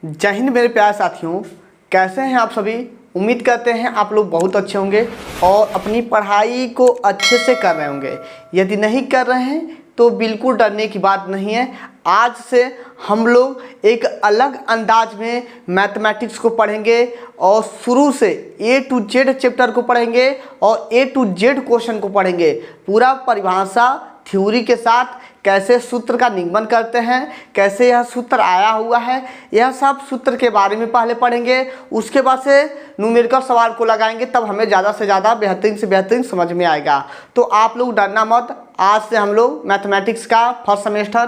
जय हिंद मेरे प्यारे साथियों, कैसे हैं आप सभी। उम्मीद करते हैं आप लोग बहुत अच्छे होंगे और अपनी पढ़ाई को अच्छे से कर रहे होंगे। यदि नहीं कर रहे हैं तो बिल्कुल डरने की बात नहीं है। आज से हम लोग एक अलग अंदाज में मैथमेटिक्स को पढ़ेंगे और शुरू से A to Z चैप्टर को पढ़ेंगे और A to Z क्वेश्चन को पढ़ेंगे। पूरा परिभाषा थ्योरी के साथ कैसे सूत्र का निगमन करते हैं, कैसे यह सूत्र आया हुआ है, यह सब सूत्र के बारे में पहले पढ़ेंगे। उसके बाद से न्यूमेरिकल सवाल को लगाएंगे, तब हमें ज़्यादा से ज़्यादा बेहतरीन से बेहतरीन समझ में आएगा। तो आप लोग डरना मत। आज से हम लोग मैथमेटिक्स का first semester,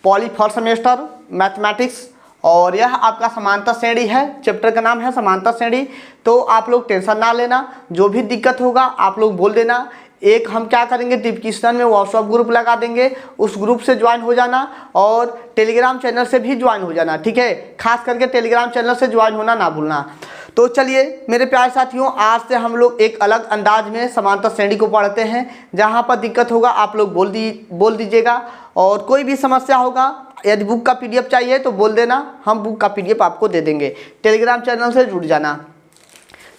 poly first semester mathematics, और यह आपका समांतर श्रेणी है। चैप्टर का नाम है समांतर श्रेणी। तो आप लोग टेंशन ना लेना, जो भी दिक्कत होगा आप लोग बोल देना। एक हम क्या करेंगे, डिस्क्रिप्शन में व्हाट्सएप ग्रुप लगा देंगे, उस ग्रुप से ज्वाइन हो जाना और टेलीग्राम चैनल से भी ज्वाइन हो जाना, ठीक है। खास करके टेलीग्राम चैनल से ज्वाइन होना ना भूलना। तो चलिए मेरे प्यारे साथियों, आज से हम लोग एक अलग अंदाज में समांतर श्रेणी को पढ़ते हैं। जहाँ पर दिक्कत होगा आप लोग बोल दीजिएगा, और कोई भी समस्या होगा, यदि बुक का PDF चाहिए तो बोल देना, हम बुक का PDF आपको दे देंगे। टेलीग्राम चैनल से जुड़ जाना।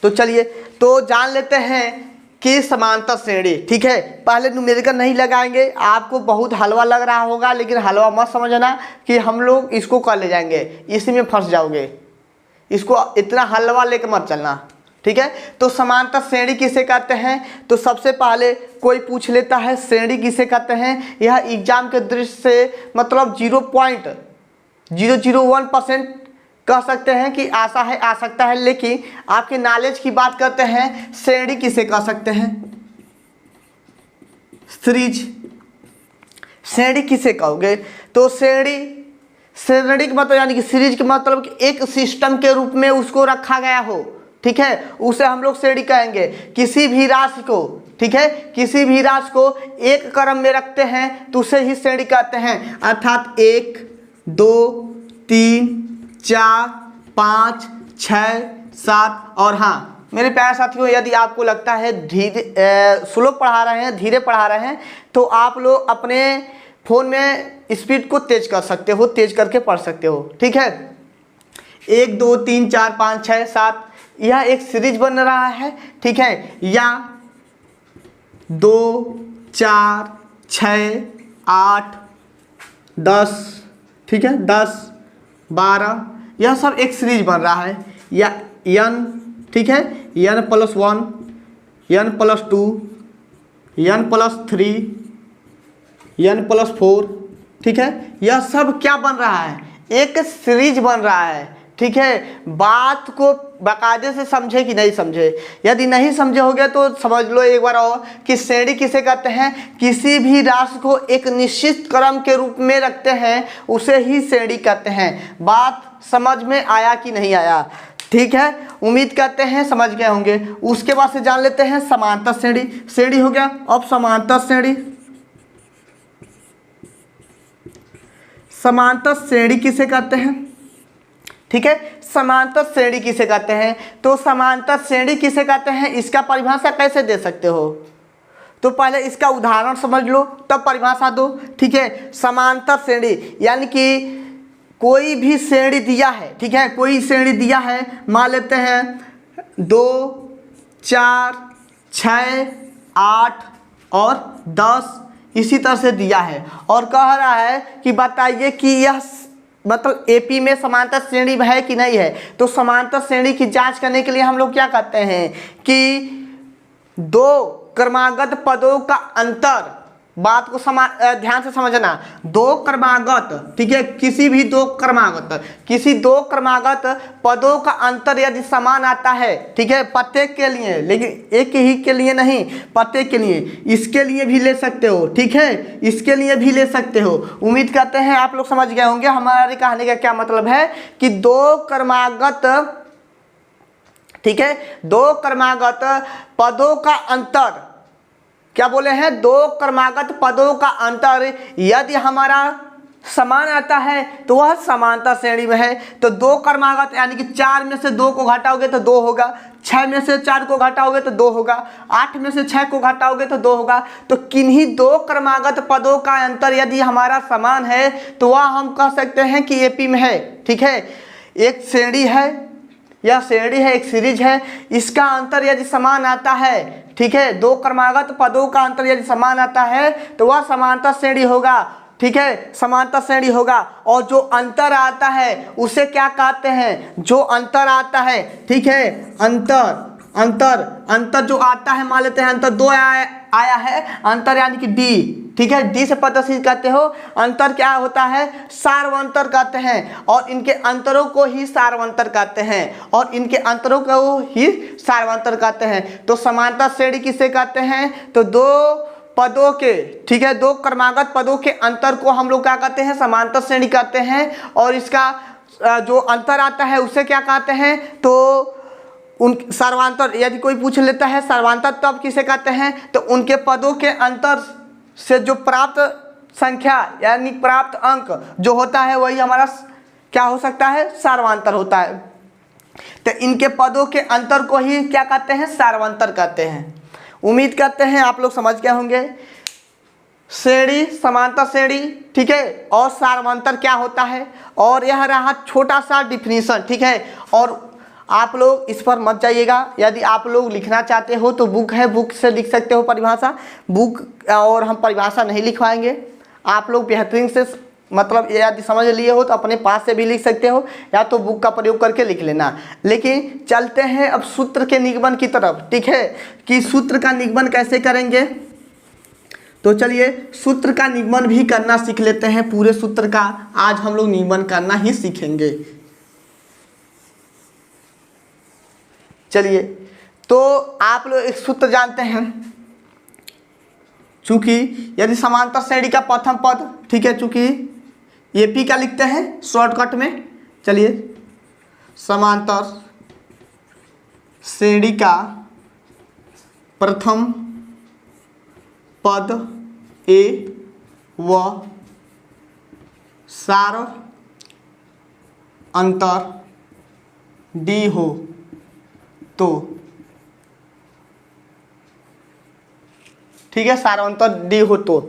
तो चलिए तो जान लेते हैं कि समांतर श्रेणी, ठीक है। पहले न्यूमेरिकल नहीं लगाएंगे, आपको बहुत हलवा लग रहा होगा, लेकिन हलवा मत समझना कि हम लोग इसको कर ले जाएंगे, इसी में फंस जाओगे। इसको इतना हलवा लेकर मत चलना, ठीक है। तो समांतर श्रेणी किसे कहते हैं, तो सबसे पहले कोई पूछ लेता है श्रेणी किसे कहते हैं। यह एग्जाम के दृष्टि से मतलब 0.001% कह सकते हैं कि आशा है, आ सकता है, लेकिन आपके नॉलेज की बात करते हैं। श्रेणी किसे कह सकते हैं, सीरीज। श्रेणी किसे कहोगे, तो श्रेणी का मतलब यानी कि सीरीज के मतलब कि एक सिस्टम के रूप में उसको रखा गया हो, ठीक है, उसे हम लोग श्रेणी कहेंगे। किसी भी राशि को, ठीक है, किसी भी राशि को एक क्रम में रखते हैं तो उसे ही श्रेणी कहते हैं। अर्थात 1 2 3 4 5 6 7। और हाँ मेरे प्यारे साथियों, यदि आपको लगता है स्लो पढ़ा रहे हैं, धीरे पढ़ा रहे हैं, तो आप लोग अपने फ़ोन में स्पीड को तेज कर सकते हो, तेज करके पढ़ सकते हो, ठीक है। 1 2 3 4 5 6 7 यह एक सीरीज बन रहा है, ठीक है। या 2 4 6 8 10, ठीक है, 10 12 यह सब एक सीरीज बन रहा है। या n, ठीक है, n+1 n+2 n+3 n+4, ठीक है। यह सब क्या बन रहा है, एक सीरीज बन रहा है, ठीक है। बात को बाकायदे से समझे कि नहीं समझे। यदि नहीं समझे होगे तो समझ लो एक बार और कि श्रेणी किसे कहते हैं, किसी भी राशि को एक निश्चित क्रम के रूप में रखते हैं, उसे ही श्रेणी कहते हैं। बात समझ में आया कि नहीं आया, ठीक है। उम्मीद करते हैं समझ गए होंगे। उसके बाद से जान लेते हैं समांतर श्रेणी। श्रेणी हो गया, अब समांतर श्रेणी। समांतर श्रेणी किसे कहते हैं, ठीक है। समांतर श्रेणी किसे कहते हैं, तो समांतर श्रेणी किसे कहते हैं, इसका परिभाषा कैसे दे सकते हो, तो पहले इसका उदाहरण समझ लो तब परिभाषा दो, ठीक है। समांतर श्रेणी यानी कि कोई भी श्रेणी दिया है, ठीक है, कोई श्रेणी दिया है, मान लेते हैं 2 4 6 8 और 10 इसी तरह से दिया है, और कह रहा है कि बताइए कि यह मतलब AP में समांतर श्रेणी है कि नहीं है। तो समांतर श्रेणी की जांच करने के लिए हम लोग क्या करते हैं कि 2 क्रमागत पदों का अंतर, बात को ध्यान से समझना। 2 क्रमागत, ठीक है, किसी 2 क्रमागत पदों का अंतर यदि समान आता है, ठीक है, प्रत्येक के लिए, लेकिन एक ही के लिए नहीं, प्रत्येक के लिए, इसके लिए भी ले सकते हो, ठीक है, इसके लिए भी ले सकते हो। उम्मीद करते हैं आप लोग समझ गए होंगे हमारे कहने का क्या मतलब है कि 2 क्रमागत, ठीक है, 2 क्रमागत पदों का अंतर, क्या बोले हैं, 2 क्रमागत पदों का अंतर यदि हमारा समान आता है तो वह समांतर श्रेणी में है। तो 2 क्रमागत यानी कि 4 में से 2 को घटाओगे तो 2 होगा, 6 में से 4 को घटाओगे तो 2 होगा, 8 में से 6 को घटाओगे तो 2 होगा। तो किन्हीं 2 क्रमागत पदों का अंतर यदि हमारा समान है तो वह हम कह सकते हैं कि AP में है, ठीक है। एक श्रेणी है, यह श्रेणी है, एक सीरीज है, इसका अंतर यदि समान आता है, ठीक है, दो क्रमागत पदों का अंतर यदि समान आता है तो वह समांतर श्रेणी होगा, ठीक है, समांतर श्रेणी होगा। और जो अंतर आता है उसे क्या कहते हैं, जो अंतर आता है, ठीक है, अंतर जो आता है, मान लेते हैं अंतर 2 आया है, अंतर यानी कि डी, ठीक है, डी से प्रदर्शित करते हो। अंतर क्या होता है, सार्वंतर कहते हैं, और इनके अंतरों को ही सार्वंतर कहते हैं, और इनके अंतरों को ही सार्वंतर कहते हैं। तो समांतर श्रेणी किसे कहते हैं, तो दो पदों के, ठीक है, दो क्रमागत पदों के अंतर को हम लोग क्या कहते हैं, समांतर श्रेणी कहते हैं। और इसका जो अंतर आता है उसे क्या कहते हैं, तो उन सर्वांतर, यदि कोई पूछ लेता है सर्वांतर तब किसे कहते हैं, तो उनके पदों के अंतर से जो प्राप्त संख्या यानी प्राप्त अंक जो होता है वही हमारा क्या हो सकता है, सार्वांतर होता है। तो इनके पदों के अंतर को ही क्या कहते हैं, सार्वांतर कहते हैं। उम्मीद करते हैं आप लोग समझ गए होंगे श्रेणी, समांतर श्रेणी, ठीक है, और सार्वांतर क्या होता है। और यह रहा छोटा सा डिफिनीशन, ठीक है। और आप लोग इस पर मत जाइएगा, यदि आप लोग लिखना चाहते हो तो बुक है, बुक से लिख सकते हो परिभाषा, बुक, और हम परिभाषा नहीं लिखवाएंगे। आप लोग बेहतरीन से मतलब यदि समझ लिए हो तो अपने पास से भी लिख सकते हो, या तो बुक का प्रयोग करके लिख लेना। लेकिन चलते हैं अब सूत्र के निगमन की तरफ, ठीक है, कि सूत्र का निगमन कैसे करेंगे। तो चलिए सूत्र का निगमन भी करना सीख लेते हैं। पूरे सूत्र का आज हम लोग निगमन करना ही सीखेंगे। चलिए, तो आप लोग एक सूत्र जानते हैं, चूंकि यदि समांतर श्रेणी का प्रथम पद, ठीक है, चूंकि एपी का लिखते हैं शॉर्टकट में, चलिए, समांतर श्रेणी का प्रथम पद ए व सार अंतर डी हो तो, ठीक है, सार्वंतर डी हो तो,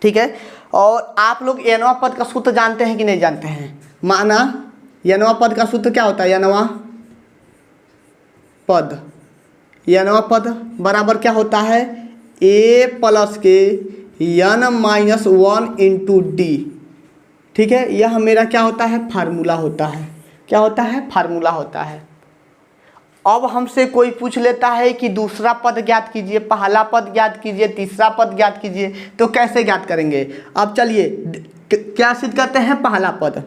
ठीक है। और आप लोग यनवा पद का सूत्र जानते हैं कि नहीं जानते हैं। माना यनवा पद का सूत्र क्या होता है, यनवा पद बराबर क्या होता है, ए प्लस के यन माइनस 1 इंटू डी, ठीक है। यह मेरा क्या होता है, फार्मूला होता है। क्या होता है, फार्मूला होता है। अब हमसे कोई पूछ लेता है कि दूसरा पद ज्ञात कीजिए, पहला पद ज्ञात कीजिए, तीसरा पद ज्ञात कीजिए, तो कैसे ज्ञात करेंगे। अब चलिए क्या सिद्ध करते हैं, पहला पद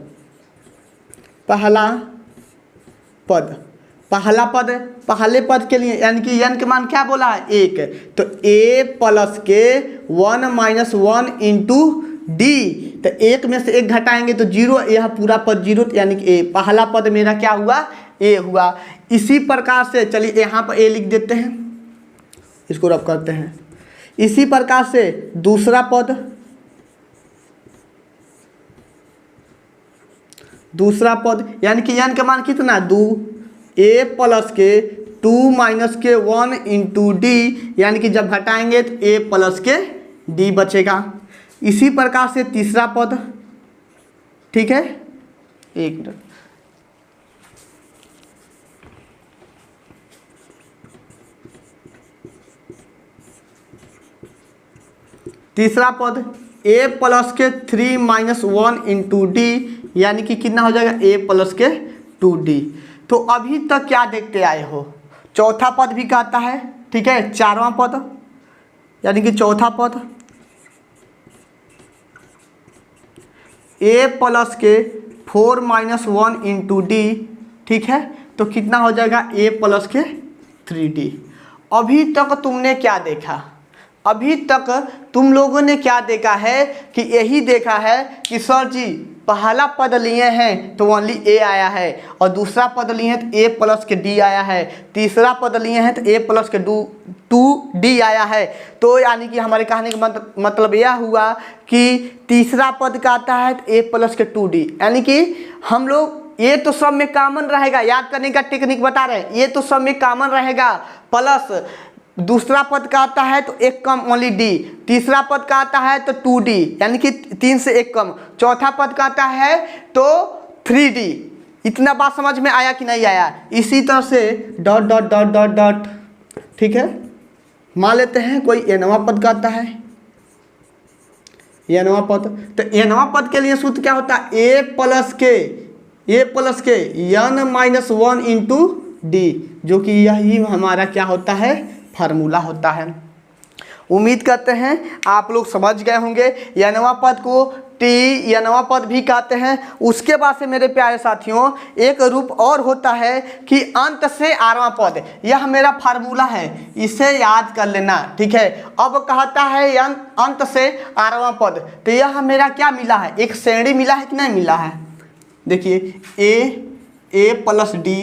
पहले पद के लिए यानी कि n के मान क्या बोला है, 1, तो a प्लस के 1 माइनस 1 इंटू डी, तो 1 में से 1 घटाएंगे तो 0, यह पूरा पद 0, यानी कि a, पहला पद मेरा क्या हुआ, a हुआ। इसी प्रकार से चलिए यहाँ पर a लिख देते हैं, इसको रब करते हैं। इसी प्रकार से दूसरा पद यानी कि n का मान कितना, 2, a प्लस के 2 माइनस के 1 इंटू डी, यानी कि जब घटाएंगे तो a प्लस के d बचेगा। इसी प्रकार से तीसरा पद, ठीक है, एक मिनट, तीसरा पद a प्लस के 3 माइनस 1 इंटू डी, यानी कि कितना हो जाएगा, a प्लस के 2d। तो अभी तक क्या देखते आए हो, चौथा पद भी कहता है, ठीक है, चारवां पद यानी कि चौथा पद a प्लस के 4 माइनस 1 इंटू डी, ठीक है, तो कितना हो जाएगा, a प्लस के 3d। अभी तक तुमने क्या देखा, अभी तक तुम लोगों ने क्या देखा है कि यही देखा है कि सर जी पहला पद लिए हैं तो ओनली a आया है, और दूसरा पद लिए हैं तो a प्लस के d आया है, तीसरा पद लिए हैं तो a प्लस के 2d आया है। तो यानी कि हमारे कहने का मतलब यह हुआ कि तीसरा पद का आता है तो a प्लस के 2d, यानी कि हम लोग ये तो सब में कॉमन रहेगा, याद करने का टेक्निक बता रहे हैं, ये तो सब में कॉमन रहेगा। प्लस दूसरा पद का आता है तो 1 कम ओनली d, तीसरा पद का आता है तो 2d, यानी कि 3 से 1 कम, चौथा पद का आता है तो 3d, इतना बात समझ में आया कि नहीं आया? इसी तरह से dot dot dot dot dot, ठीक है। मान लेते हैं कोई nवां पद का आता है, nवां पद, तो nवां पद के लिए सूत्र क्या होता है? a प्लस के n-1 इंटू डी, जो कि यही हमारा क्या होता है? फार्मूला होता है। उम्मीद करते हैं आप लोग समझ गए होंगे। nवां पद को nवां पद भी कहते हैं। उसके बाद से मेरे प्यारे साथियों एक रूप और होता है कि अंत से आरवां पद, यह मेरा फार्मूला है, इसे याद कर लेना, ठीक है। अब कहता है अंत से आरवां पद, तो यह मेरा क्या मिला है? एक श्रेणी मिला है कि नहीं मिला है? देखिए a plus D,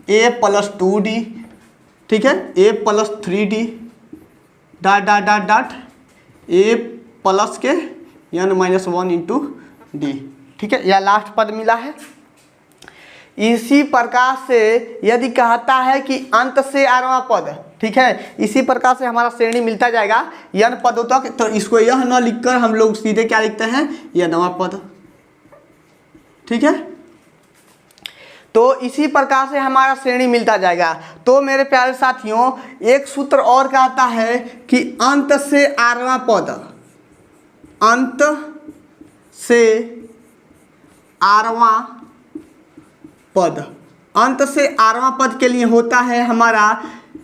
a plus 2d, ठीक है, a plus 3d dot dot dot dot a plus के n-1 इंटू डी, ठीक है, यह लास्ट पद मिला है। इसी प्रकार से यदि कहता है कि अंत से आरवां पद, ठीक है, इसी प्रकार से हमारा श्रेणी मिलता जाएगा n पदों तक, तो इसको यह न लिखकर हम लोग सीधे क्या लिखते हैं? nवां पद, ठीक है। तो इसी प्रकार से हमारा श्रेणी मिलता जाएगा। तो मेरे प्यारे साथियों एक सूत्र और कहता है कि अंत से आरवां पद, अंत से आरवां पद, अंत से आरवां पद के लिए होता है हमारा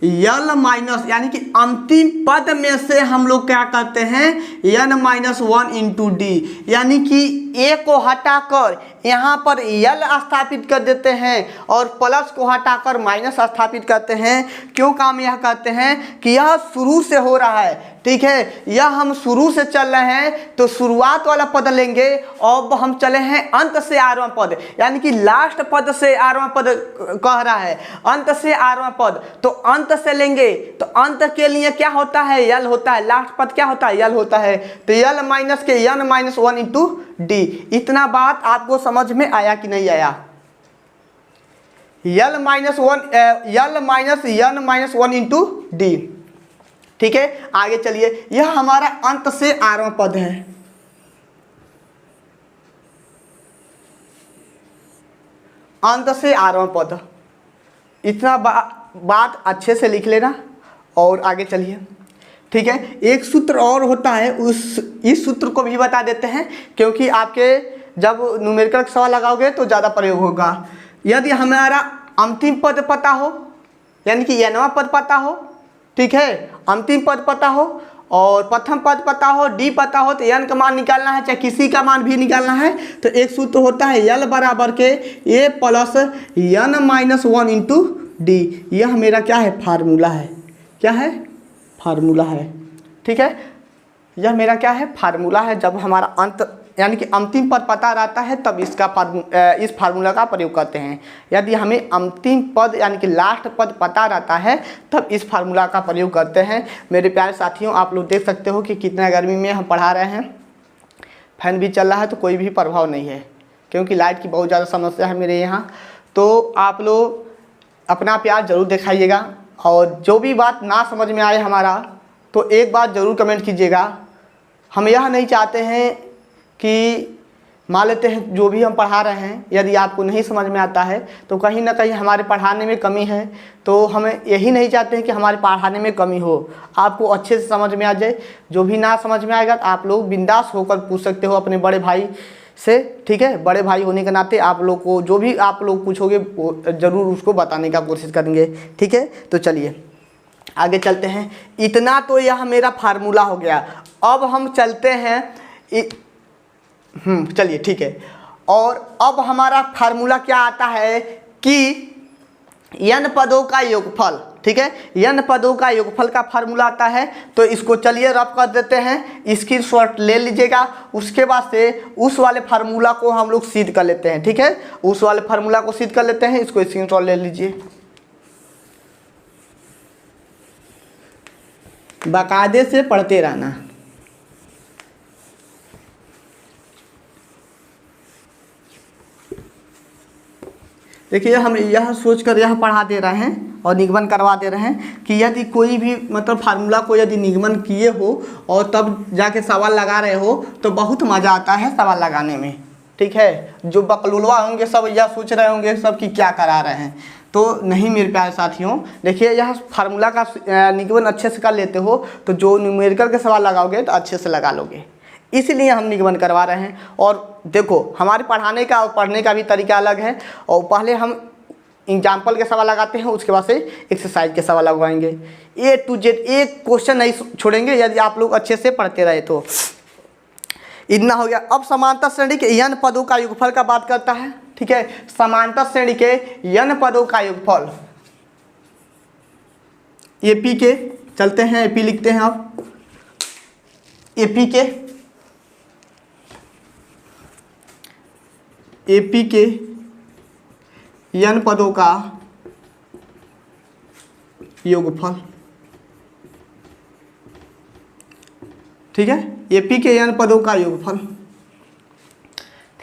यल माइनस, यानी कि अंतिम पद में से हम लोग क्या करते हैं? n-1 इंटू डी, यानी कि a को हटाकर यहाँ पर यल स्थापित कर देते हैं और प्लस को हटाकर माइनस स्थापित करते हैं। क्यों काम यह करते हैं? कि यह शुरू से हो रहा है, ठीक है, यह हम शुरू से चल रहे हैं, तो शुरुआत वाला पद लेंगे। अब हम चले हैं अंत से आरवां पद, यानी कि लास्ट पद से आरवां पद कह रहा है, अंत से आरवां पद, तो अंत से लेंगे, तो अंत के लिए क्या होता है? यल होता है, लास्ट पद क्या होता है? यल होता है, तो यल माइनस के n-1 इंटू डी। इतना बात आपको समझ में आया कि नहीं आया? यल माइनस n-1 इंटू डी, ठीक है। आगे चलिए, यह हमारा अंत से आरवां पद है। अंत से आरवां पद, इतना बात अच्छे से लिख लेना और आगे चलिए, ठीक है। एक सूत्र और होता है, इस सूत्र को भी बता देते हैं, क्योंकि आपके जब न्यूमेरिकल सवाल लगाओगे तो ज़्यादा प्रयोग होगा। यदि हमारा अंतिम पद पता हो, यानी कि nवां पद पता हो, ठीक है, अंतिम पद पता हो और प्रथम पद पता हो, डी पता हो, तो n का मान निकालना है, चाहे किसी का मान भी निकालना है, तो एक सूत्र होता है यल बराबर के a plus n-1 into D. यह मेरा क्या है? फार्मूला है। क्या है? फार्मूला है, ठीक है, यह मेरा क्या है? फार्मूला है। जब हमारा अंत यानी कि अंतिम पद पता रहता है तब इस फार्मूला का प्रयोग करते हैं। यदि हमें अंतिम पद यानी कि लास्ट पद पता रहता है तब इस फार्मूला का प्रयोग करते हैं। मेरे प्यारे साथियों आप लोग देख सकते हो कि कितना गर्मी में हम पढ़ा रहे हैं, फैन भी चल रहा है तो कोई भी प्रभाव नहीं है, क्योंकि लाइट की बहुत ज़्यादा समस्या है मेरे यहाँ। तो आप लोग अपना प्यार ज़रूर दिखाइएगा और जो भी बात ना समझ में आए हमारा, तो एक बात ज़रूर कमेंट कीजिएगा। हम यह नहीं चाहते हैं कि मान लेते हैं जो भी हम पढ़ा रहे हैं यदि आपको नहीं समझ में आता है तो कहीं ना कहीं हमारे पढ़ाने में कमी है, तो हमें यही नहीं चाहते हैं कि हमारे पढ़ाने में कमी हो, आपको अच्छे से समझ में आ जाए। जो भी ना समझ में आएगा तो आप लोग बिंदास होकर पूछ सकते हो अपने बड़े भाई से, ठीक है। बड़े भाई होने के नाते आप लोग को जो भी आप लोग पूछोगे ज़रूर उसको बताने का कोशिश करेंगे, ठीक है। तो चलिए आगे चलते हैं। इतना तो यह मेरा फार्मूला हो गया। अब हम चलते हैं चलिए ठीक है। और अब हमारा फार्मूला क्या आता है कि n पदों का योगफल, ठीक है, n पदों का योगफल का फार्मूला आता है। तो इसको चलिए रफ कर देते हैं, स्क्रीनशॉट ले लीजिएगा। उसके बाद से उस वाले फार्मूला को हम लोग सिद्ध कर लेते हैं, ठीक है, उस वाले फार्मूला को सिद्ध कर लेते हैं। इसको स्क्रीनशॉट ले लीजिए, बाकायदे से पढ़ते रहना। देखिए हम यह सोचकर यह पढ़ा दे रहे हैं और निगमन करवा दे रहे हैं कि यदि कोई भी मतलब फार्मूला को यदि निगमन किए हो और तब जाके सवाल लगा रहे हो तो बहुत मज़ा आता है सवाल लगाने में, ठीक है। जो बकलुलवा होंगे सब यह सोच रहे होंगे सब कि क्या करा रहे हैं, तो नहीं मेरे प्यारे साथियों। देखिए यह फार्मूला का निगमन अच्छे से कर लेते हो तो जो न्यूमेरिकल के सवाल लगाओगे तो अच्छे से लगा लोगे, इसलिए हम निगमन करवा रहे हैं। और देखो हमारे पढ़ाने का और पढ़ने का भी तरीका अलग है, और पहले हम एग्जाम्पल के सवाल लगाते हैं, उसके बाद से एक्सरसाइज के सवाल लगवाएंगे। A to Z एक क्वेश्चन नहीं छोड़ेंगे यदि आप लोग अच्छे से पढ़ते रहे तो। इतना हो गया। अब समांतर श्रेणी के n पदों का योगफल का बात करता है, ठीक है। समांतर श्रेणी के n पदों का योगफल AP के, चलते हैं AP लिखते हैं आप। AP के n पदों का योगफल, ठीक है। AP के n पदों का योगफल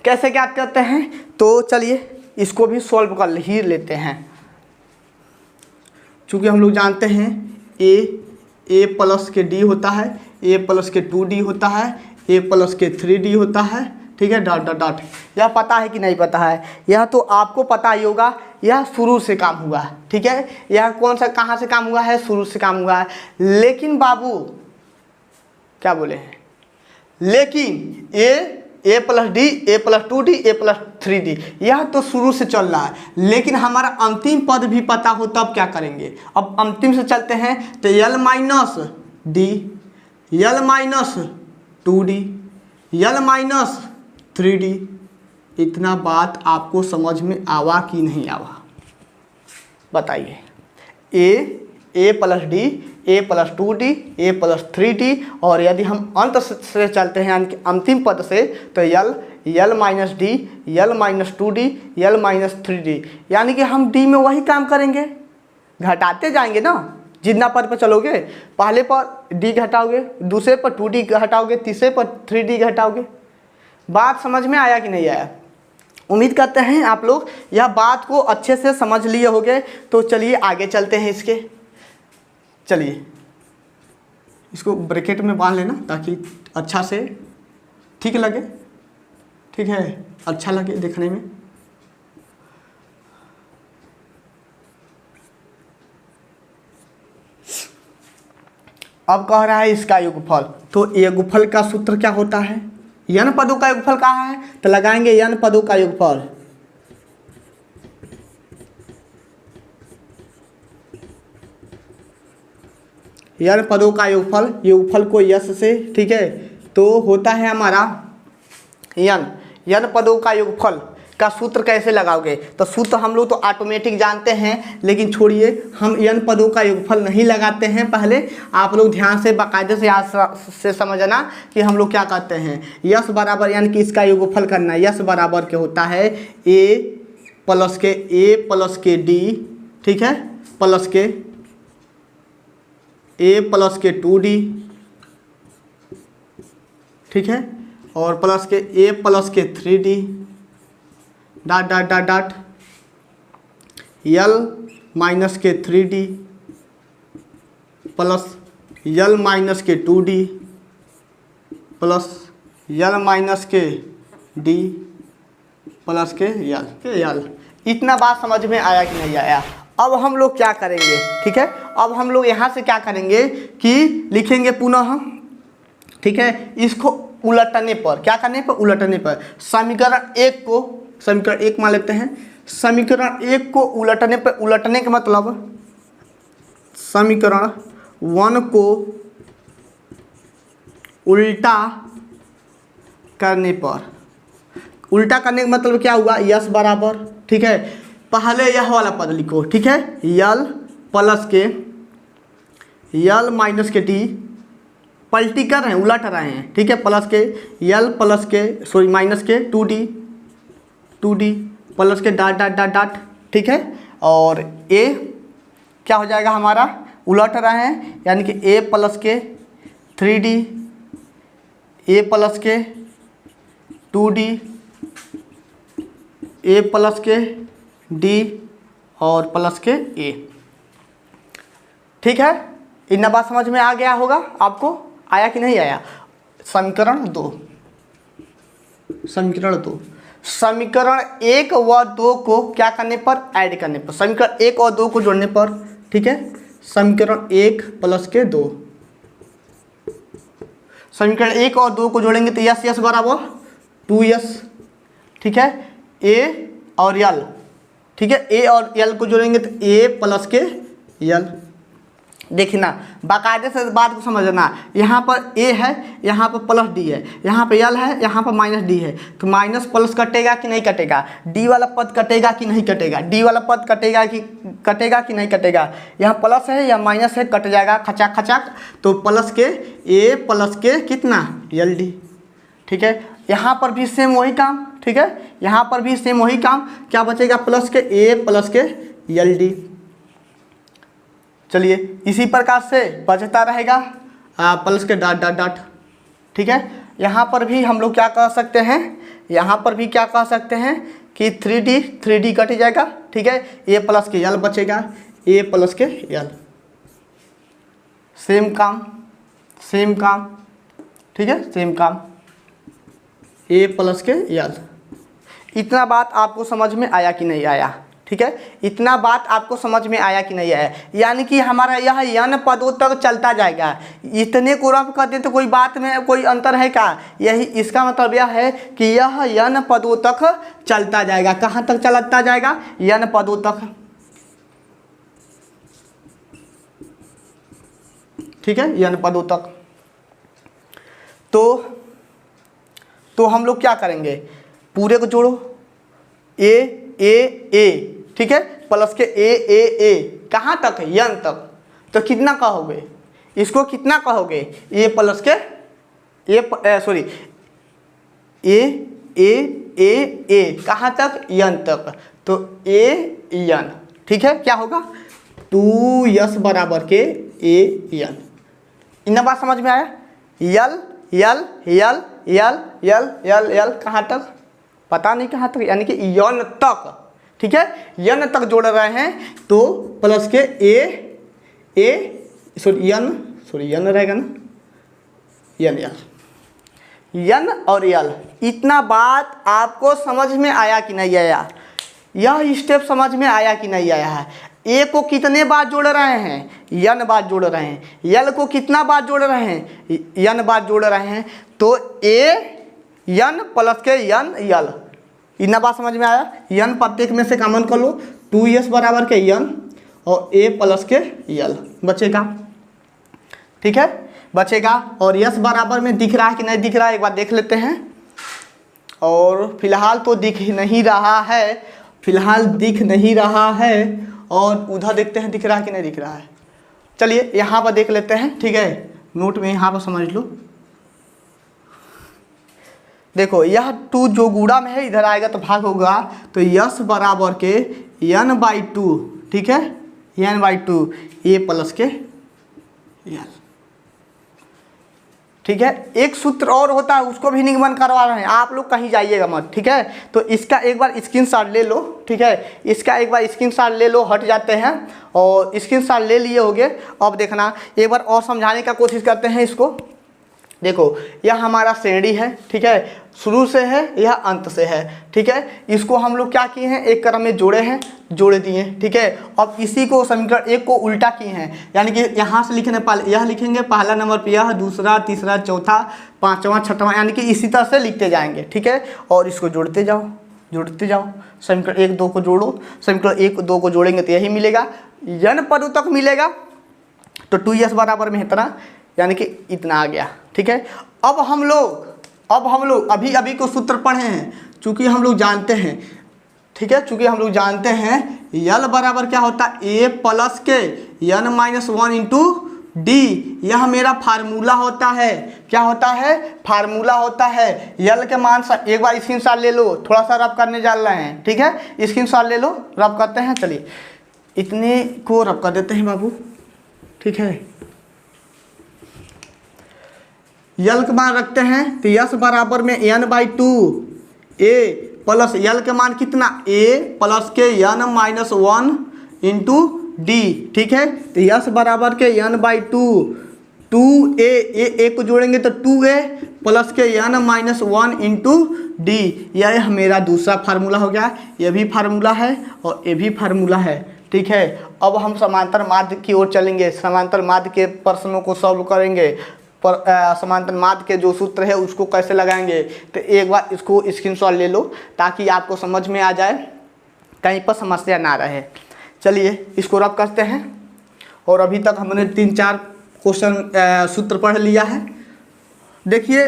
कैसे ज्ञात करते हैं, तो चलिए इसको भी सॉल्व कर ही लेते हैं। चूँकि हम लोग जानते हैं a प्लस के d होता है, a प्लस के 2d होता है, a प्लस के 3d होता है, ठीक है। डॉट डॉट डॉट, यह पता है कि नहीं पता है, यह तो आपको पता ही होगा। यह शुरू से काम हुआ है, ठीक है। यह कौन सा कहाँ से काम हुआ है, शुरू से काम हुआ है। लेकिन बाबू क्या बोले हैं, लेकिन a plus D, a plus 2d, a plus 3d यह तो शुरू से चल रहा है, लेकिन हमारा अंतिम पद भी पता हो तब क्या करेंगे। अब अंतिम से चलते हैं तो l minus D, l minus 2d, l minus 3d। इतना बात आपको समझ में आवा कि नहीं आवा बताइए। a plus D, a plus 2d, a plus 3d, और यदि हम अंत से चलते हैं यानी कि अंतिम पद से तो l minus D, l minus 2d, l minus 3d, यानी कि हम d में वही काम करेंगे, घटाते जाएंगे ना। जितना पद पर चलोगे पहले पर d घटाओगे, दूसरे पर 2d घटाओगे, तीसरे पर 3d घटाओगे। बात समझ में आया कि नहीं आया। उम्मीद करते हैं आप लोग यह बात को अच्छे से समझ लिए होंगे। तो चलिए आगे चलते हैं इसके। चलिए इसको ब्रैकेट में बांध लेना ताकि अच्छा से ठीक लगे, ठीक है, अच्छा लगे देखने में। अब कह रहा है इसका योगफल, तो योगफल का सूत्र क्या होता है, n पदों का योगफल कहाँ है, तो लगाएंगे n पदों का योगफल। n पदों का योगफल, योगफल को यश से, ठीक है, तो होता है हमारा n पदों का योगफल का सूत्र कैसे लगाओगे, तो सूत्र हम लोग तो ऑटोमेटिक जानते हैं, लेकिन छोड़िए हम n पदों का योगफल नहीं लगाते हैं। पहले आप लोग ध्यान से बाकायदे से याद से समझना कि हम लोग क्या करते हैं। यश बराबर यानी कि इसका योगफल करना, यश बराबर के होता है a प्लस के d, ठीक है, प्लस के a प्लस के 2d, ठीक है, और प्लस के a प्लस के 3d, dot dot dot dot l minus के 3d प्लस l माइनस के 2d प्लस l माइनस के d प्लस के l। इतना बात समझ में आया कि नहीं आया। अब हम लोग क्या करेंगे, ठीक है, अब हम लोग यहाँ से क्या करेंगे कि लिखेंगे पुनः, ठीक है, इसको उलटने पर, क्या करने पर, उलटने पर। समीकरण 1 को, समीकरण 1 मान लेते हैं, समीकरण 1 को उलटने पर, उलटने का मतलब समीकरण 1 को उल्टा करने पर। उल्टा करने का मतलब क्या हुआ, यश बराबर, ठीक है, पहले यह वाला पद लिखो, ठीक है, यल प्लस के यल माइनस के टी, पलटी कर रहे हैं, उलट रहे हैं, ठीक है, प्लस के यल प्लस के सॉरी माइनस के 2d प्लस के डॉट डॉट डॉट डॉट, ठीक है, और a क्या हो जाएगा हमारा, उलट रहे हैं यानी कि a प्लस के 3d, a प्लस के 2d, a प्लस के d और प्लस के a, ठीक है। इतना बात समझ में आ गया होगा आपको, आया कि नहीं आया। समीकरण 2, समीकरण 2 समीकरण 1 व 2 को क्या करने पर, ऐड करने पर, समीकरण 1 और 2 को जोड़ने पर, ठीक है। समीकरण 1 प्लस के 2, समीकरण 1 और 2 को जोड़ेंगे तो यस यस बराबर 2s, ठीक है। ए और यल, ठीक है, ए और यल को जोड़ेंगे तो ए प्लस के यल। देखना बाकायदे से बात को समझना, यहाँ पर ए है, यहाँ पर प्लस डी है, यहाँ पर यल है, यहाँ पर माइनस डी है, तो माइनस प्लस कटेगा कि नहीं कटेगा, डी वाला पद कटेगा कि नहीं कटेगा, डी वाला पद कटेगा कि नहीं कटेगा। यहाँ प्लस है या माइनस है, कट जाएगा खचाक खचाक, तो प्लस के ए प्लस के कितना यल डी, ठीक है। यहाँ पर भी सेम वही काम, ठीक है, यहाँ पर भी सेम वही काम, क्या बचेगा, प्लस के ए प्लस के यल डी। चलिए इसी प्रकार से बचता रहेगा प्लस के डॉट डॉट डॉट, ठीक है। यहाँ पर भी हम लोग क्या कह सकते हैं, यहाँ पर भी क्या कह सकते हैं कि 3D कट जाएगा, ठीक है। ए प्लस के यल बचेगा, ए प्लस के यल, सेम काम, ठीक है, सेम काम, ए प्लस के यल। इतना बात आपको समझ में आया कि नहीं आया, ठीक है, इतना बात आपको समझ में आया कि नहीं आया। यानी कि हमारा यह यन पदों तक चलता जाएगा, इतने को रफ कर दे तो कोई बात में कोई अंतर है क्या, यही इसका मतलब यह है कि यह यन पदों तक चलता जाएगा। कहाँ तक चलता जाएगा, यन पदों तक, ठीक है, यन पदों तक। तो हम लोग क्या करेंगे, पूरे को जोड़ो, ए, ठीक है, प्लस के ए कहाँ तक, यन तक, तो कितना कहोगे, इसको कितना कहोगे, ए प्लस के ए कहाँ तक, यन तक, तो ए यन, ठीक है, क्या होगा 2s बराबर के ए यन। इतना बात समझ में आया, यल यल यल यल यल यल यल कहाँ तक, पता नहीं कहाँ तक, यानी कि यन तक, ठीक है, यन तक जोड़ रहे हैं, तो प्लस के यन रहेगा ना, यन और यल। इतना बात आपको समझ में आया कि नहीं आया, यह स्टेप समझ में आया कि नहीं आया है। ए को कितने बार जोड़ रहे हैं, यन बार जोड़ रहे हैं, यल को कितना बार जोड़ रहे हैं, यन बार जोड़ रहे हैं, तो ए यन प्लस के यन यल। इतना बात समझ में आया, यन प्रत्येक में से कॉमन कर लो, 2s बराबर के यन और ए प्लस के यल बचेगा, ठीक है, बचेगा। और यस बराबर में दिख रहा है कि नहीं दिख रहा है, एक बार देख लेते हैं। और फिलहाल तो दिख नहीं रहा है, फिलहाल दिख नहीं रहा है, और उधर देखते हैं दिख रहा है कि नहीं दिख रहा है। चलिए यहाँ पर देख लेते हैं, ठीक है, नोट में यहाँ पर समझ लो। देखो यह 2 जो गुणा में है इधर आएगा तो भाग होगा, तो यस बराबर के n/2, ठीक है, n/2 ए प्लस के यल, ठीक है। एक सूत्र और होता है, उसको भी निगमन करवा रहे हैं, आप लोग कहीं जाइएगा मत, ठीक है। तो इसका एक बार स्क्रीनशॉट ले लो, ठीक है, इसका एक बार स्क्रीनशॉट ले लो, हट जाते हैं, और स्क्रीनशॉट ले लिए होगे। अब देखना एक बार और समझाने का कोशिश करते हैं इसको। देखो यह हमारा श्रेणी है, ठीक है, शुरू से है, यह अंत से है, ठीक है। इसको हम लोग क्या किए हैं, एक क्रम में जोड़े हैं, जोड़ दिए, ठीक है। अब इसी को समीकरण 1 को उल्टा किए हैं, यानी कि यहाँ से लिखने पहले यह लिखेंगे, पहला नंबर पे यह, दूसरा, तीसरा, चौथा, पाँचवा, छठवां, यानी कि इसी तरह से लिखते जाएंगे, ठीक है। और इसको जोड़ते जाओ, जोड़ते जाओ, समीकरण 1 2 को जोड़ो, समीकरण 1 2 को जोड़ेंगे तो यही मिलेगा, यन पदों तक मिलेगा, तो 2s बराबर में इतना, यानी कि इतना आ गया, ठीक है। अब हम लोग अभी को सूत्र पढ़े हैं, चूंकि हम लोग जानते हैं, ठीक है, चूंकि हम लोग जानते हैं यल बराबर क्या होता है, ए प्लस के n-1 इंटू डी, यह मेरा फार्मूला होता है। क्या होता है, फार्मूला होता है। यल के मान एक बार स्क्रीनशॉट ले लो, थोड़ा सा रब करने जा रहे हैं, ठीक है, स्क्रीनशॉट ले लो, रब करते हैं। चलिए इतने को रब कर देते हैं बाबू, ठीक है। यल के मान रखते हैं तो यस बराबर में n/2 ए प्लस यल के मान कितना, ए प्लस के n-1 इंटू डी, ठीक है। तो यस बराबर के n/2 2a, ए को जोड़ेंगे तो 2a प्लस के n माइनस 1 इंटू डी, यह मेरा दूसरा फार्मूला हो गया। ये भी फार्मूला है और ये भी फार्मूला है, ठीक है। अब हम समांतर माध्य की ओर चलेंगे, समांतर माध्य के प्रश्नों को सॉल्व करेंगे। पर समांतर माध्य के जो सूत्र है उसको कैसे लगाएंगे, तो एक बार इसको स्क्रीनशॉट ले लो ताकि आपको समझ में आ जाए, कहीं पर समस्या ना रहे। चलिए इसको रब करते हैं। और अभी तक हमने 3-4 क्वेश्चन सूत्र पढ़ लिया है। देखिए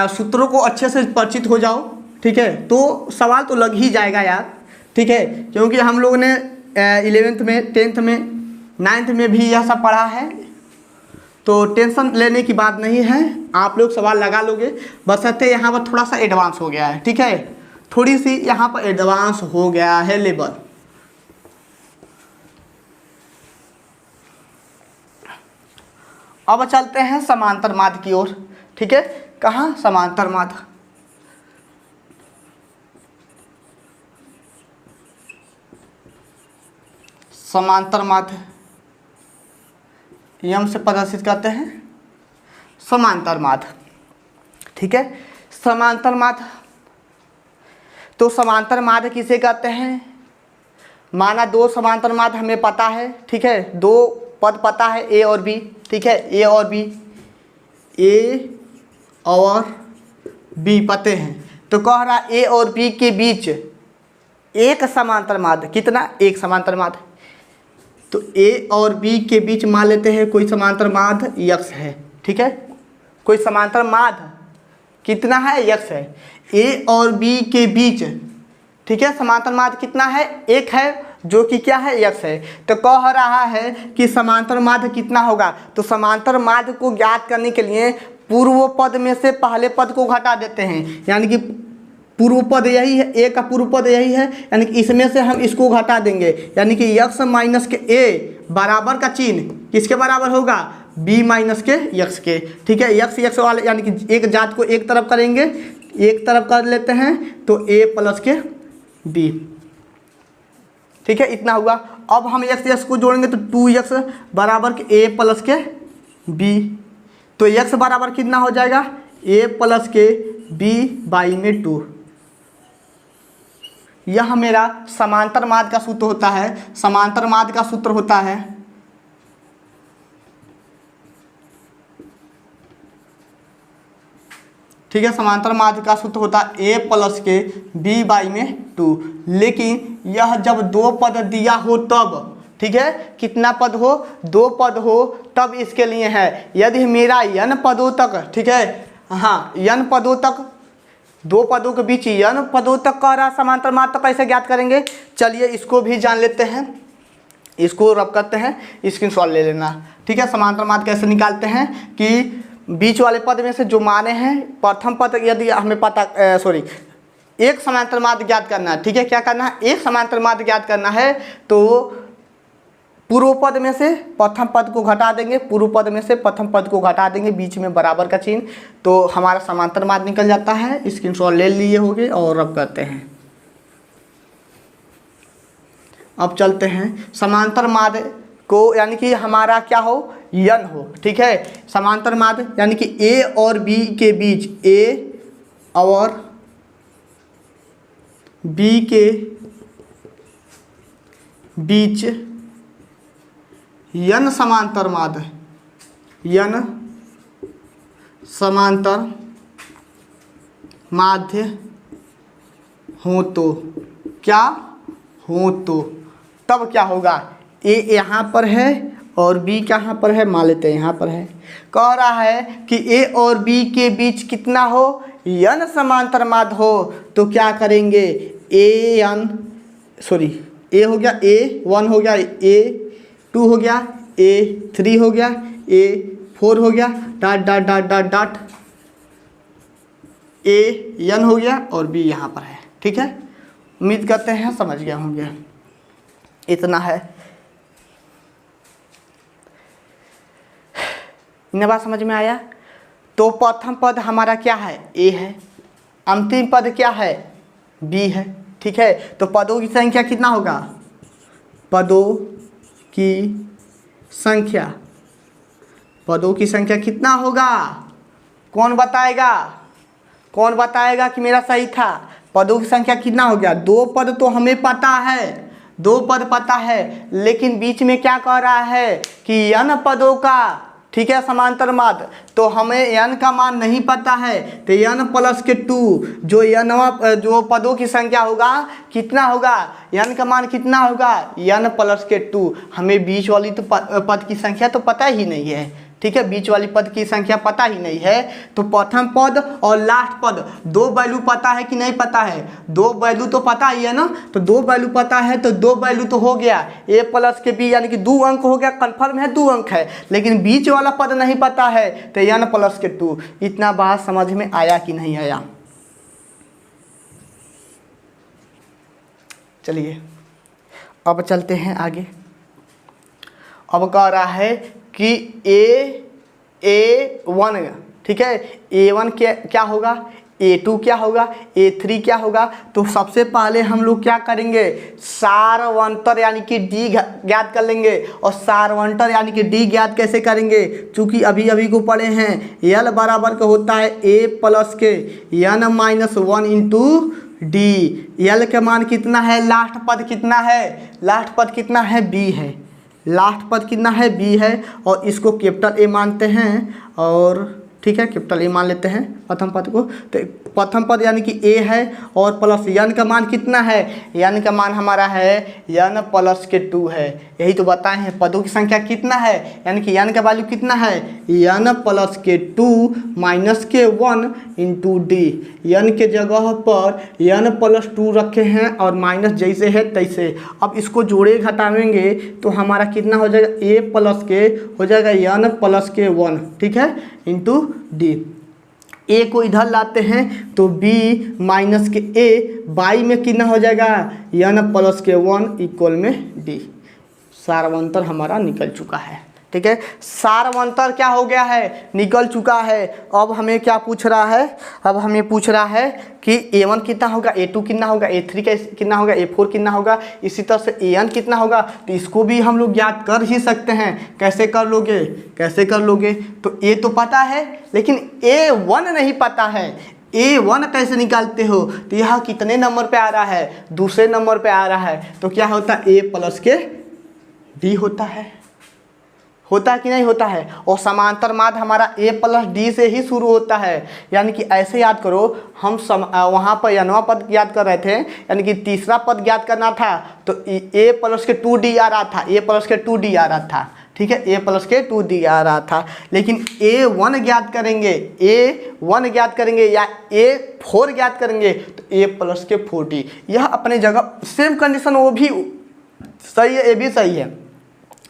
सूत्रों को अच्छे से परिचित हो जाओ, ठीक है, तो सवाल तो लग ही जाएगा यार, ठीक है, क्योंकि हम लोगों ने 11th में, 10th में, 9th में भी यह सब पढ़ा है, तो टेंशन लेने की बात नहीं है, आप लोग सवाल लगा लोगे। बशर्ते यहाँ पर थोड़ा सा एडवांस हो गया है, ठीक है, थोड़ी सी यहाँ पर एडवांस हो गया है लेवल। अब चलते हैं समांतर माध्य की ओर, ठीक है। कहाँ? समांतर माध्य। समांतर माध्य यम से प्रदर्शित करते हैं समांतर माध्य, ठीक है। समांतर माध्य, तो समांतर माध्य किसे कहते हैं? माना दो समांतर माध्य हमें पता है, ठीक है, दो पद पता है ए और बी, ठीक है, ए और बी, ए और बी पते हैं। तो कह रहा ए और बी के बीच एक समांतर माध्य, कितना? एक समांतर माध्य। तो ए और बी के बीच मान लेते हैं कोई समांतर माध्य यक्स है, ठीक है, कोई समांतर माध्य कितना है? यक्स है। ए और बी के बीच, ठीक है, समांतर माध्य कितना है? एक है, जो कि क्या है? यक्स है। तो कह रहा है कि समांतर माध्य कितना होगा? तो समांतर माध्य को ज्ञात करने के लिए पूर्व पद में से पहले पद को घटा देते हैं, यानी कि पूर्व पद यही है, ए का पूर्व पद यही है, यानी कि इसमें से हम इसको घटा देंगे, यानी कि यक्स माइनस के ए बराबर का चिन्ह किसके बराबर होगा? बी माइनस के यक्स के, ठीक है। यक्स यक्स वाले यानी कि एक जात को एक तरफ करेंगे, एक तरफ कर लेते हैं तो ए प्लस के बी, ठीक है, इतना हुआ। अब हम यक्स यक्स को जोड़ेंगे तो 2x बराबर के ए प्लस के बी, तो x बराबर कितना हो जाएगा? a प्लस के b बाई में 2। यह मेरा समांतर माध्य का सूत्र होता है। समांतर माध्य का सूत्र होता है ठीक है, समांतर माध्य का सूत्र होता है a प्लस के b बाई में 2। लेकिन यह जब दो पद दिया हो तब, ठीक है, कितना पद हो? दो पद हो तब इसके लिए है। यदि मेरा n पदों तक, ठीक है, हाँ, n पदों तक, दो पदों के बीच n पदों तक कह रहा समांतर माध्य, तो कैसे ज्ञात करेंगे? चलिए इसको भी जान लेते हैं, इसको रब करते हैं, स्क्रीनशॉट ले लेना, ठीक है। समांतर माध्य कैसे निकालते हैं कि बीच वाले पद में से जो माने हैं, प्रथम पद यदि हमें पता एक समांतर माध्य ज्ञात करना है, ठीक है, क्या करना है? एक समांतर माध्य ज्ञात करना है, तो पूर्व पद में से प्रथम पद को घटा देंगे, पूर्व पद में से प्रथम पद को घटा देंगे, बीच में बराबर का चिन्ह, तो हमारा समांतर माध्य निकल जाता है। स्क्रीनशॉट ले लिए होंगे और रब करते हैं। अब चलते हैं समांतर माध्य को, यानी कि हमारा क्या हो? यन हो, ठीक है। समांतर माध्य यानी कि ए और बी के बीच, ए और बी के बीच यन समांतर माध्य, यन समांतर माध्य हो तो क्या हो, तो तब क्या होगा? ए यहाँ पर है और बी कहाँ पर है? मान लेते हैं यहाँ पर है। कह रहा है कि ए और बी के बीच कितना हो? यन समांतर माध्य हो, तो क्या करेंगे? ए हो गया, A1 हो गया, A2 हो गया, A3 हो गया, A4 हो गया, dot dot dot dot dot AN हो गया और B यहाँ पर है, ठीक है। उम्मीद करते हैं समझ गए होंगे, इतना है। इतनी बात समझ में आया? तो प्रथम पद हमारा क्या है? A है, अंतिम पद क्या है? B है, ठीक है। तो पदों की संख्या कितना होगा? पदों की संख्या पदों की संख्या कितना होगा? कौन बताएगा? कौन बताएगा कि मेरा सही था? पदों की संख्या कितना हो गया? 2 पद तो हमें पता है, 2 पद पता है, लेकिन बीच में क्या कह रहा है कि n पदों का, ठीक है, समांतर माध्य, तो हमें n का मान नहीं पता है, तो n प्लस के 2 जो nवा जो पदों की संख्या होगा कितना होगा? n का मान कितना होगा? n प्लस के 2। हमें बीच वाली तो पद की संख्या तो पता ही नहीं है, ठीक है, बीच वाली पद की संख्या पता ही नहीं है। तो प्रथम पद और लास्ट पद 2 वैल्यू पता है कि नहीं पता है? 2 वैल्यू तो पता ही है ना, तो 2 वैल्यू पता है, तो 2 वैल्यू तो हो गया a प्लस के b, यानी कि 2 अंक हो गया, कन्फर्म है 2 अंक है, लेकिन बीच वाला पद नहीं पता है, तो n प्लस के 2। इतना बात समझ में आया कि नहीं आया? चलिए अब चलते हैं आगे। अब कह रहा है कि A1, ठीक है, A1 क्या होगा, A2 क्या होगा, A3 क्या होगा? तो सबसे पहले हम लोग क्या करेंगे? सारवंतर यानी कि D ज्ञात कर लेंगे। और सारवंतर यानी कि D ज्ञात कैसे करेंगे? चूंकि अभी अभी को पढ़े हैं, L बराबर का होता है A प्लस के n minus 1 into D। L का मान कितना है? लास्ट पद कितना है? लास्ट पद कितना है? B है। लास्ट पद कितना है? B है। और इसको कैपिटल A मानते हैं, और ठीक है, कैपिटल A मान लेते हैं प्रथम पद को। तो प्रथम पद यानी कि A है, और प्लस n का मान कितना है? n का मान हमारा है n प्लस के 2 है। यही तो बताए हैं पदों की संख्या कितना है, यानी कि n का वैल्यू कितना है? n प्लस के 2 माइनस के 1 इंटू D। n के जगह पर n प्लस 2 रखे हैं, और माइनस जैसे है तैसे। अब इसको जोड़े घटावेंगे तो हमारा कितना हो जाएगा? a प्लस के हो जाएगा n प्लस के 1, ठीक है, इंटू D। a को इधर लाते हैं तो b माइनस के a, बाई में कितना हो जाएगा? n प्लस के 1 इक्वल में d। सारवंतर हमारा निकल चुका है, ठीक है, सारवंतर क्या हो गया है? निकल चुका है। अब हमें क्या पूछ रहा है? अब हमें पूछ रहा है कि A1 कितना होगा, A2 कितना होगा, A3 कितना होगा, A4 कितना होगा, इसी तरह से AN कितना होगा। तो इसको भी हम लोग ज्ञात कर ही सकते हैं। कैसे कर लोगे? कैसे कर लोगे? तो A तो पता है, लेकिन A1 नहीं पता है। A1 कैसे निकालते हो? तो यह कितने नंबर पे आ रहा है? दूसरे नंबर पे आ रहा है। तो क्या होता है? A प्लस के D होता है। होता है कि नहीं होता है? और समांतर माध्य हमारा A प्लस D से ही शुरू होता है। यानी कि ऐसे याद करो, हम वहाँ पर nवां पद याद कर रहे थे, यानी कि तीसरा पद ज्ञात करना था, तो A प्लस के 2D आ रहा था, A प्लस के 2D आ रहा था, ठीक है, A प्लस के 2D आ रहा था। लेकिन A1 ज्ञात करेंगे, A1 ज्ञात करेंगे या A4 ज्ञात करेंगे, तो A प्लस के 4D। यह अपने जगह सेम कंडीशन, वो भी सही है, ये भी सही है,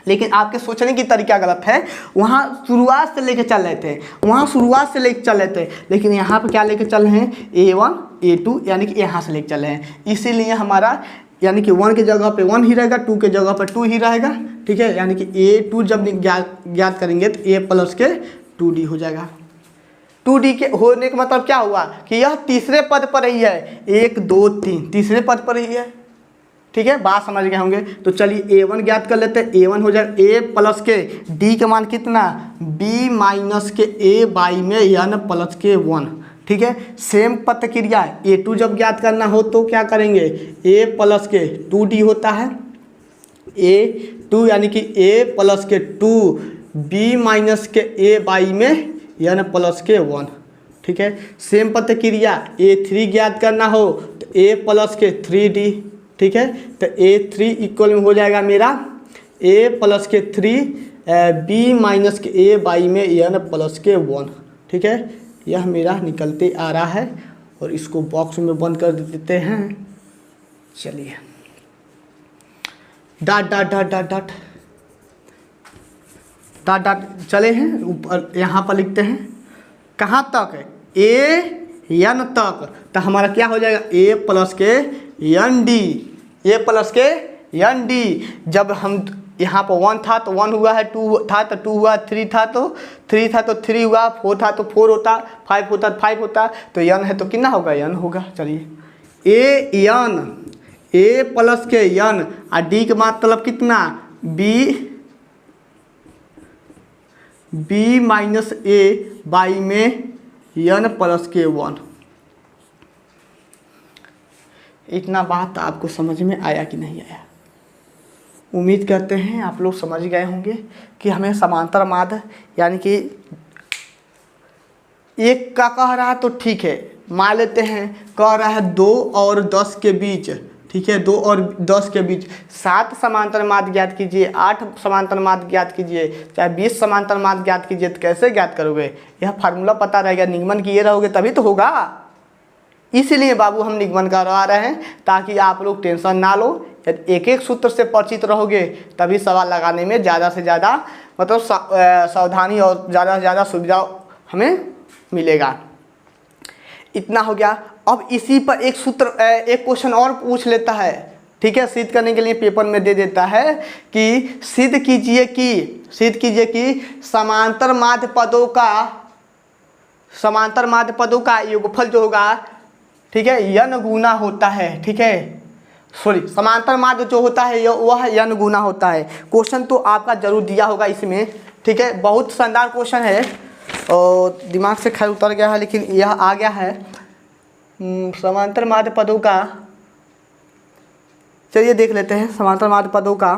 लेकिन आपके सोचने की तरीका गलत है। वहाँ शुरुआत से लेके चल रहे थे, वहाँ शुरुआत से लेके चल रहे थे, लेकिन यहाँ पे क्या लेके चल रहे हैं? A1 A2, यानी कि यहाँ से लेके चल रहे हैं। इसीलिए हमारा यानी कि 1 की जगह पे 1 ही रहेगा, 2 के जगह पे 2 ही रहेगा, ठीक है। यानी कि A2 जब ज्ञात करेंगे तो A प्लस के 2D हो जाएगा। 2D के होने का मतलब क्या हुआ कि यह तीसरे पद पर ही है, 1 2 3 तीसरे पद पर ही है, ठीक है, बात समझ गए होंगे। तो चलिए A1 ज्ञात कर लेते हैं। A1 हो जाएगा A प्लस के D का मान कितना? B माइनस के A बाई में n प्लस के 1, ठीक है। सेम प्रतिक्रिया A2 जब ज्ञात करना हो तो क्या करेंगे? A प्लस के 2D होता है, A2 यानी कि A प्लस के 2 B माइनस के A बाई में n प्लस के 1, ठीक है। सेम प्रतिक्रिया A3 ज्ञात करना हो तो A प्लस के 3D, ठीक है। तो A3 इक्वल में हो जाएगा मेरा A प्लस के 3 B माइनस के A बाई में n प्लस के 1, ठीक है। यह मेरा निकलते आ रहा है, और इसको बॉक्स में बंद कर देते हैं। चलिए, dot dot dot dot dot dot dot चले हैं ऊपर, यहाँ पर लिखते हैं कहाँ तक? AN तक। तो हमारा क्या हो जाएगा? A प्लस के ND, A प्लस के ND। जब हम यहाँ पर 1 था तो 1 हुआ है, 2 था तो 2 हुआ, 3 था तो 3 था तो 3 हुआ, 4 था तो 4 होता, 5 होता तो 5 होता, तो n है तो कितना होगा? n होगा। चलिए AN, A प्लस के n और D का मतलब कितना? बी माइनस ए बाई में n प्लस के 1। इतना बात आपको समझ में आया कि नहीं आया? उम्मीद करते हैं आप लोग समझ गए होंगे कि हमें समांतर माध्य यानी कि एक का कह रहा है तो ठीक है, मान लेते हैं कह रहा है 2 और 10 के बीच, ठीक है, 2 और 10 के बीच 7 समांतर माध्य ज्ञात कीजिए, 8 समांतर माध्य ज्ञात कीजिए, चाहे 20 समांतर माध्य ज्ञात कीजिए, तो कैसे ज्ञात करोगे? यह फार्मूला पता रहेगा, निगमन किए रहोगे तभी तो होगा। इसीलिए बाबू हम निगमन करवा रहे हैं ताकि आप लोग टेंशन ना लो। यदि एक एक सूत्र से परिचित रहोगे तभी सवाल लगाने में ज़्यादा से ज़्यादा मतलब सावधानी और ज़्यादा से ज़्यादा सुविधा हमें मिलेगा। इतना हो गया। अब इसी पर एक सूत्र एक क्वेश्चन और पूछ लेता है, ठीक है, सिद्ध करने के लिए पेपर में दे देता है कि सिद्ध कीजिए कि समांतर माध्य पदों का योगफल जो होगा, ठीक है, n गुना होता है, ठीक है, सॉरी, समांतर माध्य जो होता है वह n गुना होता है। क्वेश्चन तो आपका जरूर दिया होगा इसमें, ठीक है, बहुत शानदार क्वेश्चन है और दिमाग से खैर उतर गया है, लेकिन यह आ गया है। समांतर माध्य पदों का, चलिए देख लेते हैं समांतर माध्य पदों का।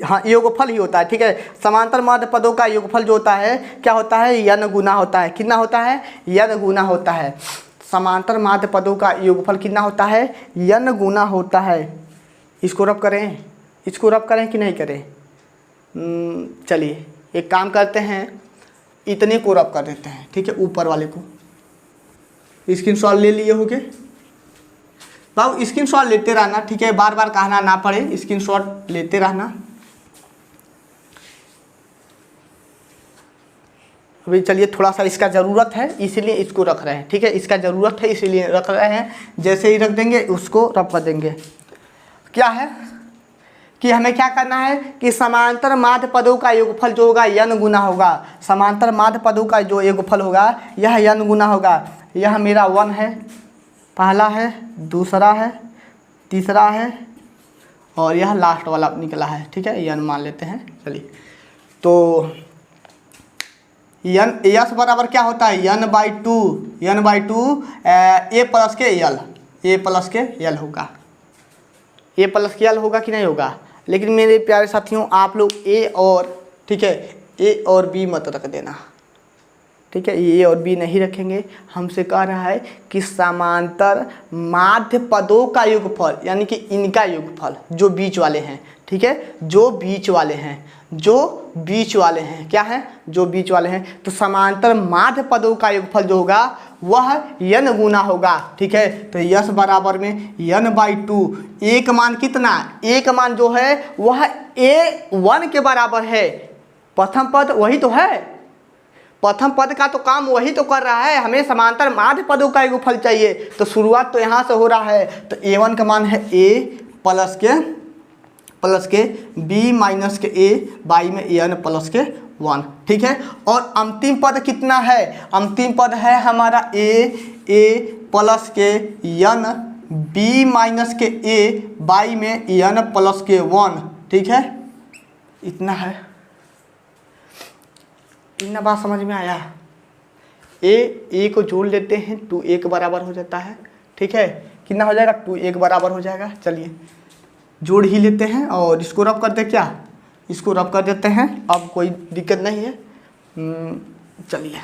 हाँ, योगफल ही होता है, ठीक है, समांतर माध्य पदों का योगफल जो होता है क्या होता है? n गुना होता है। कितना होता है? n गुना होता है। समांतर माध्य पदों का योगफल कितना होता है? n गुना होता है। इसको रब करें कि नहीं करें? चलिए एक काम करते हैं, इतने को रब कर देते हैं, ठीक है, ऊपर वाले को। स्क्रीनशॉट ले लिए होगे बाबू, स्क्रीनशॉट लेते रहना, ठीक है, बार बार कहना ना पड़े, स्क्रीनशॉट लेते रहना। अभी चलिए थोड़ा सा इसका ज़रूरत है इसीलिए इसको रख रहे हैं, ठीक है, इसका ज़रूरत है इसीलिए रख रहे हैं। जैसे ही रख देंगे उसको रब कर देंगे। क्या है कि हमें क्या करना है कि समांतर माध्य पदों का योगफल जो होगा n गुना होगा। समांतर माध्य पदों का जो योगफल होगा यह n गुना होगा। यह मेरा 1 है, पहला है, दूसरा है, तीसरा है और यह लास्ट वाला निकला है, ठीक है, n मान लेते हैं। चलिए तो यस बराबर क्या होता है? n by two A plus के एल होगा। ए प्लस के एल होगा कि नहीं होगा? लेकिन मेरे प्यारे साथियों आप लोग ए और, ठीक है, ए और बी मत रख देना, ठीक है, ए और बी नहीं रखेंगे। हमसे कह रहा है कि समांतर माध्य पदों का योगफल यानी कि इनका योगफल जो बीच वाले हैं, ठीक है, जो बीच वाले हैं क्या है? जो बीच वाले हैं। तो समांतर माध्य पदों का योगफल जो होगा वह n गुना होगा, ठीक है। तो यस बराबर में n बाई टू, एक मान कितना? एक मान जो है वह a1 के बराबर है। प्रथम पद वही तो है, प्रथम पद का तो काम वही तो कर रहा है। हमें समांतर माध्य पदों का योगफल चाहिए, तो शुरुआत तो यहाँ से हो रहा है। तो a1 का मान है a प्लस के b माइनस के a बाई में n प्लस के 1, ठीक है। और अंतिम पद कितना है? अंतिम पद है हमारा a प्लस के n b माइनस के a बाई में n प्लस के 1, ठीक है। इतना है, इतना बात समझ में आया? a को जोड़ लेते हैं, 2a के बराबर हो जाता है, ठीक है। कितना हो जाएगा? 2a के बराबर हो जाएगा। चलिए जोड़ ही लेते हैं और इसको रब कर दे, क्या इसको रब कर देते हैं, अब कोई दिक्कत नहीं है। चलिए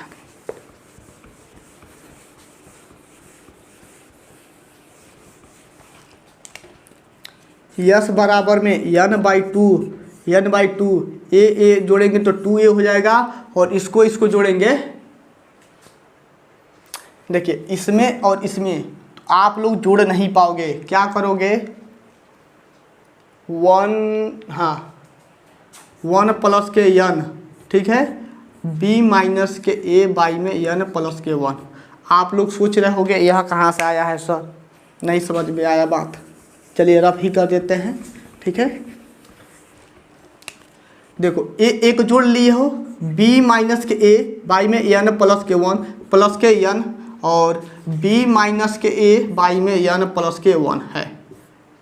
यस बराबर में n बाई टू ए जोड़ेंगे तो 2a हो जाएगा और इसको जोड़ेंगे। देखिए इसमें और इसमें तो आप लोग जोड़ नहीं पाओगे, क्या करोगे? 1 प्लस के n, ठीक है, b माइनस के a बाई में n प्लस के 1। आप लोग सोच रहे होंगे यह कहाँ से आया है सर, नहीं समझ में आया बात। चलिए रफ ही कर देते हैं, ठीक है। देखो एक जोड़ लिए हो, b माइनस के a बाई में n प्लस के 1 प्लस के n और b माइनस के a बाई में n प्लस के 1 है,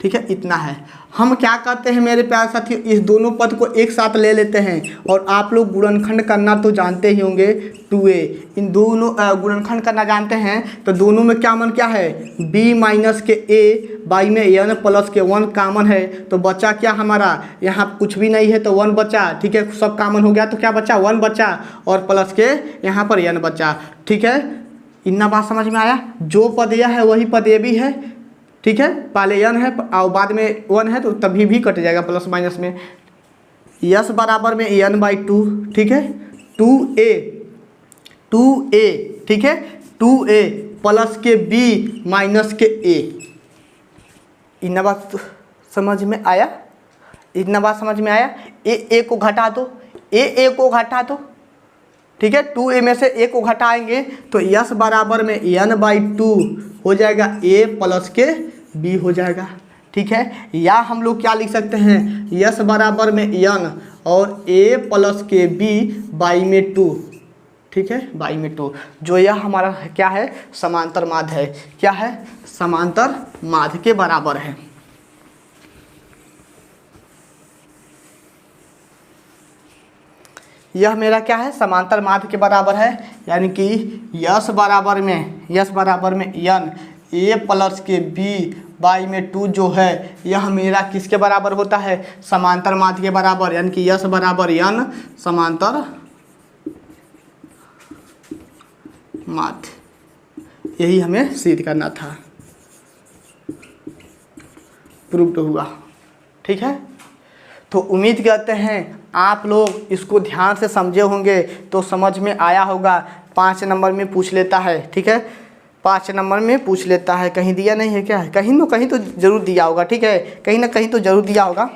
ठीक है, इतना है। हम क्या करते हैं मेरे प्यारे साथियों, इस दोनों पद को एक साथ ले लेते हैं और आप लोग गुणनखंड करना तो जानते ही होंगे 2a। इन दोनों गुणनखंड करना जानते हैं तो दोनों में क्या मन क्या है, b माइनस के a बाई में n प्लस के 1 कामन है, तो बचा क्या हमारा, यहाँ कुछ भी नहीं है तो 1 बचा। ठीक है, सब कामन हो गया तो क्या बचा, 1 बचा और प्लस के यहाँ पर n बचा। ठीक है, इतना बात समझ में आया। जो पद यह है वही पद ये भी है। ठीक है, पहले n है और बाद में 1 है तो तभी भी कट जाएगा प्लस माइनस में। यस बराबर में n/2। ठीक है, 2a ठीक है, 2a प्लस के b माइनस के a। इतना बात समझ में आया, इतना बात समझ में आया। a को घटा दो, a को घटा दो। ठीक है, 2a में से a को घटाएंगे तो यस बराबर में n/2 हो जाएगा, a प्लस के b हो जाएगा। ठीक है, या हम लोग क्या लिख सकते हैं, यस बराबर में n और a प्लस के b बाई में 2। ठीक है, बाई में 2, जो यह हमारा क्या है, समांतर माध्य है। क्या है, समांतर माध्य के बराबर है। यह मेरा क्या है, समांतर माध्य के बराबर है, यानी कि यस बराबर में n a प्लस के b बाई में 2 जो है यह मेरा किसके बराबर होता है, समांतर माध्य के बराबर, यानी कि यस बराबर n समांतर माध्य। यही हमें सिद्ध करना था, प्रूव्ड हुआ। ठीक है, तो उम्मीद करते हैं आप लोग इसको ध्यान से समझे होंगे, तो समझ में आया होगा। 5 नंबर में पूछ लेता है। ठीक है, 5 नंबर में पूछ लेता है, कहीं दिया नहीं है क्या, कहीं ना कहीं तो ज़रूर दिया होगा। ठीक है, कहीं ना कहीं तो ज़रूर दिया होगा,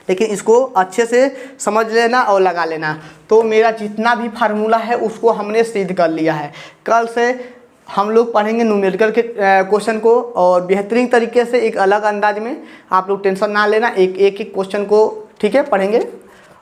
लेकिन इसको अच्छे से समझ लेना और लगा लेना। तो मेरा जितना भी फार्मूला है उसको हमने सिद्ध कर लिया है। कल से हम लोग पढ़ेंगे न्यूमेरिकल के क्वेश्चन को, और बेहतरीन तरीके से एक अलग अंदाज में। आप लोग टेंशन ना लेना, एक क्वेश्चन को ठीक है पढ़ेंगे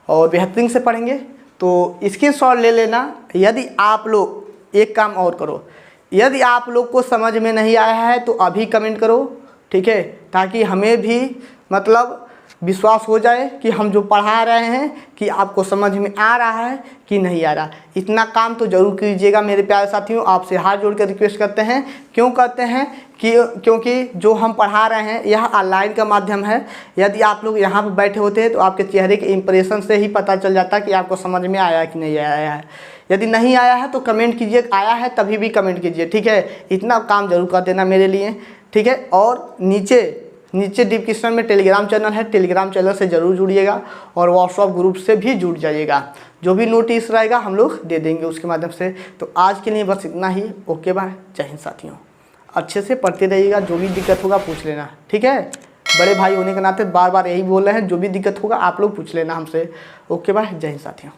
और बेहतरीन से पढ़ेंगे। तो स्क्रीनशॉट ले लेना। यदि आप लोग एक काम और करो, यदि आप लोग को समझ में नहीं आया है तो अभी कमेंट करो। ठीक है, ताकि हमें भी मतलब विश्वास हो जाए कि हम जो पढ़ा रहे हैं कि आपको समझ में आ रहा है कि नहीं आ रहा। इतना काम तो ज़रूर कीजिएगा मेरे प्यारे साथियों, आपसे हाथ जोड़ कर रिक्वेस्ट करते हैं। क्यों करते हैं क्योंकि जो हम पढ़ा रहे हैं यह ऑनलाइन का माध्यम है। यदि आप लोग यहाँ पर बैठे होते हैं तो आपके चेहरे के इंप्रेशन से ही पता चल जाता कि आपको समझ में आया कि नहीं आया है। यदि नहीं आया है तो कमेंट कीजिए, आया है तभी भी कमेंट कीजिए। ठीक है, इतना काम ज़रूर कर देना मेरे लिए। ठीक है, और नीचे डिस्क्रिप्शन में टेलीग्राम चैनल है, टेलीग्राम चैनल से ज़रूर जुड़िएगा और व्हाट्सएप ग्रुप से भी जुड़ जाइएगा। जो भी नोटिस रहेगा हम लोग दे देंगे उसके माध्यम से। तो आज के लिए बस इतना ही। ओके बाय, जय हिंद साथियों। अच्छे से पढ़ते रहिएगा, जो भी दिक्कत होगा पूछ लेना। ठीक है, बड़े भाई होने के नाते बार बार यही बोल रहे हैं, जो भी दिक्कत होगा आप लोग पूछ लेना हमसे। ओके बाय, जय हिंद साथियों।